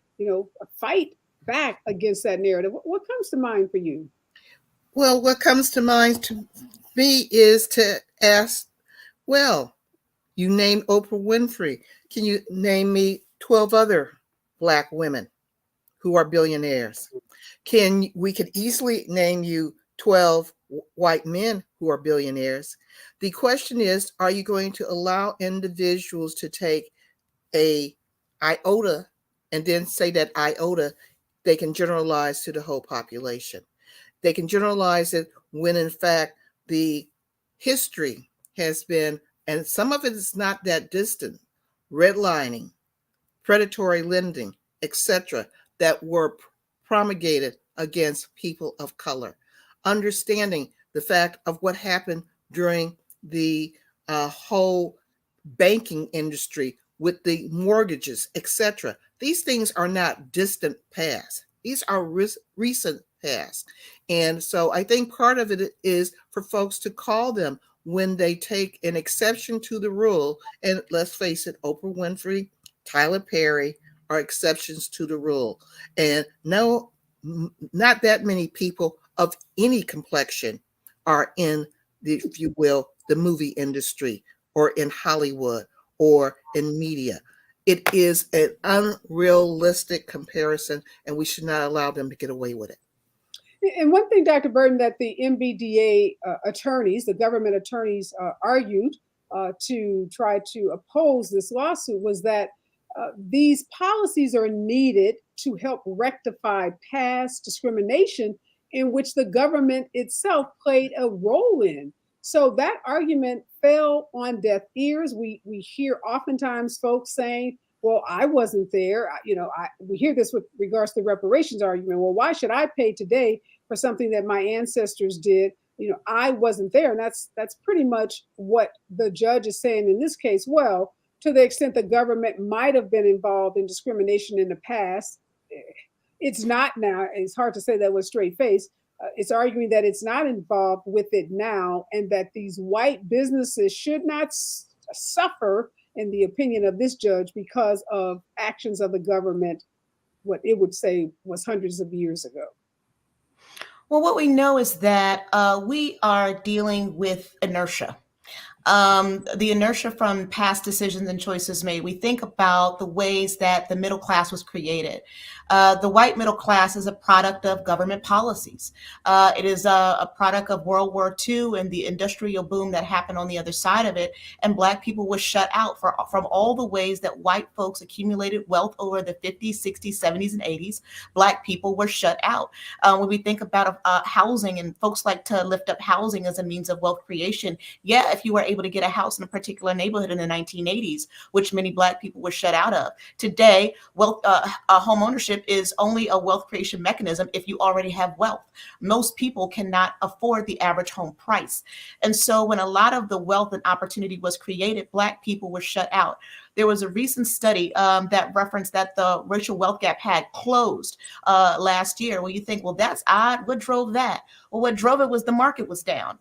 Speaker 1: fight back against that narrative, what comes to mind for you?
Speaker 8: Well, what comes to mind to me is to ask, well, you named Oprah Winfrey. Can you name me 12 other Black women who are billionaires? We could easily name you 12 white men who are billionaires. The question is, are you going to allow individuals to take a iota and then say that iota they can generalize to the whole population? They can generalize it when in fact the history has been, and some of it is not that distant, redlining, predatory lending, etc., that were promulgated against people of color. Understanding the fact of what happened during the whole banking industry with the mortgages, etc. These things are not distant past. These are recent past. And so I think part of it is for folks to call them when they take an exception to the rule. And let's face it, Oprah Winfrey, Tyler Perry are exceptions to the rule. And no, not that many people of any complexion are in the, if you will, the movie industry or in Hollywood or in media. It is an unrealistic comparison, and we should not allow them to get away with it.
Speaker 1: And one thing, Dr. Burton, that the MBDA attorneys, the government attorneys, argued to try to oppose this lawsuit was that these policies are needed to help rectify past discrimination in which the government itself played a role in. So that argument fell on deaf ears. We hear oftentimes folks saying, well, I wasn't there. We hear this with regards to the reparations argument. Well, why should I pay today for something that my ancestors did I wasn't there. And that's pretty much what the judge is saying in this case. Well, to the extent the government might have been involved in discrimination in the past, it's not now. It's hard to say that with straight face. It's arguing that it's not involved with it now, and that these white businesses should not suffer, in the opinion of this judge, because of actions of the government, what it would say was hundreds of years ago.
Speaker 7: Well, what we know is that we are dealing with inertia. The inertia from past decisions and choices made. We think about the ways that the middle class was created. The white middle class is a product of government policies. It is a product of World War II and the industrial boom that happened on the other side of it. And Black people were shut out from all the ways that white folks accumulated wealth over the 50s, 60s, 70s, and 80s. Black people were shut out. When we think about housing, and folks like to lift up housing as a means of wealth creation. Yeah, if you were able to get a house in a particular neighborhood in the 1980s, which many Black people were shut out of. Today, home ownership is only a wealth creation mechanism if you already have wealth. Most people cannot afford the average home price. And so when a lot of the wealth and opportunity was created, Black people were shut out. There was a recent study that referenced that the racial wealth gap had closed last year. Well, you think, well, that's odd. What drove that? Well, what drove it was the market was down.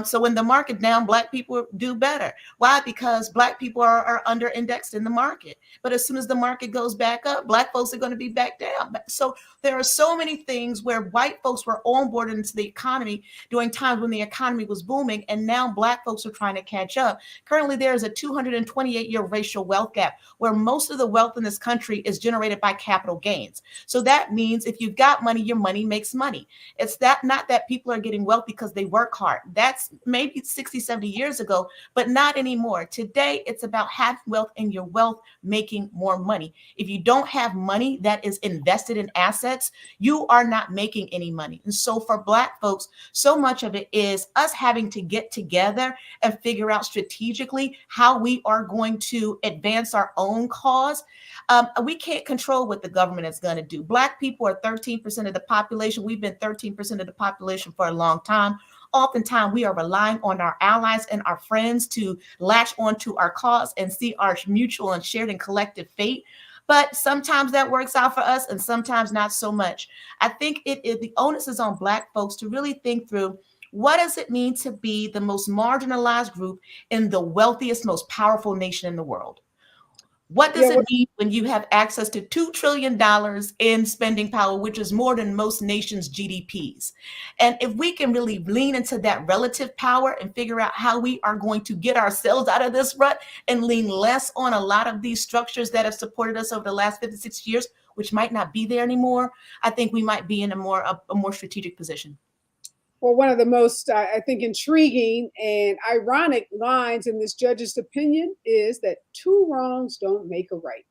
Speaker 7: So when the market down, Black people do better. Why? Because Black people are under indexed in the market. But as soon as the market goes back up, Black folks are going to be back down. So there are so many things where white folks were onboarded into the economy during times when the economy was booming, and now Black folks are trying to catch up. Currently, there is a 228-year racial wealth gap where most of the wealth in this country is generated by capital gains. So that means if you've got money, your money makes money. It's not that people are getting wealth because they work hard. That's maybe 60, 70 years ago, but not anymore. Today, it's about having wealth and your wealth making more money. If you don't have money that is invested in assets, you are not making any money. And so for Black folks, so much of it is us having to get together and figure out strategically how we are going to advance our own cause. We can't control what the government is going to do. Black people are 13% of the population. We've been 13% of the population for a long time. Oftentimes, we are relying on our allies and our friends to latch onto our cause and see our mutual and shared and collective fate. But sometimes that works out for us and sometimes not so much. I think the onus is on Black folks to really think through, what does it mean to be the most marginalized group in the wealthiest, most powerful nation in the world? What does it mean when you have access to $2 trillion in spending power, which is more than most nations' GDPs? And if we can really lean into that relative power and figure out how we are going to get ourselves out of this rut and lean less on a lot of these structures that have supported us over the last 56 years, which might not be there anymore, I think we might be in a more strategic position.
Speaker 1: Well, one of the most, I think, intriguing and ironic lines in this judge's opinion is that two wrongs don't make a right.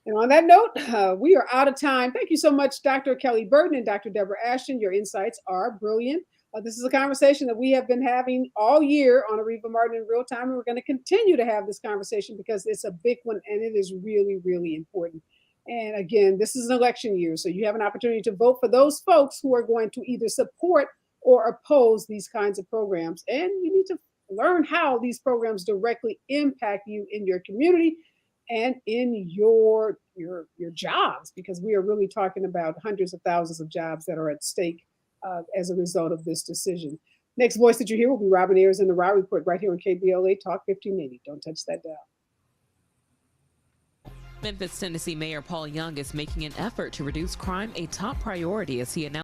Speaker 1: And on that note, we are out of time. Thank you so much, Dr. Kelly Burton and Dr. Deborah Ashton. Your insights are brilliant. This is a conversation that we have been having all year on Areva Martin in Real Time, and we're going to continue to have this conversation because it's a big one and it is really, really important. And again, this is an election year, so you have an opportunity to vote for those folks who are going to either support or oppose these kinds of programs. And you need to learn how these programs directly impact you in your community and in your jobs, because we are really talking about hundreds of thousands of jobs that are at stake as a result of this decision. Next voice that you hear will be Robin Ayers in the Raw Report right here on KBLA Talk 1580. Don't touch that dial.
Speaker 10: Memphis, Tennessee Mayor Paul Young is making an effort to reduce crime a top priority as he announced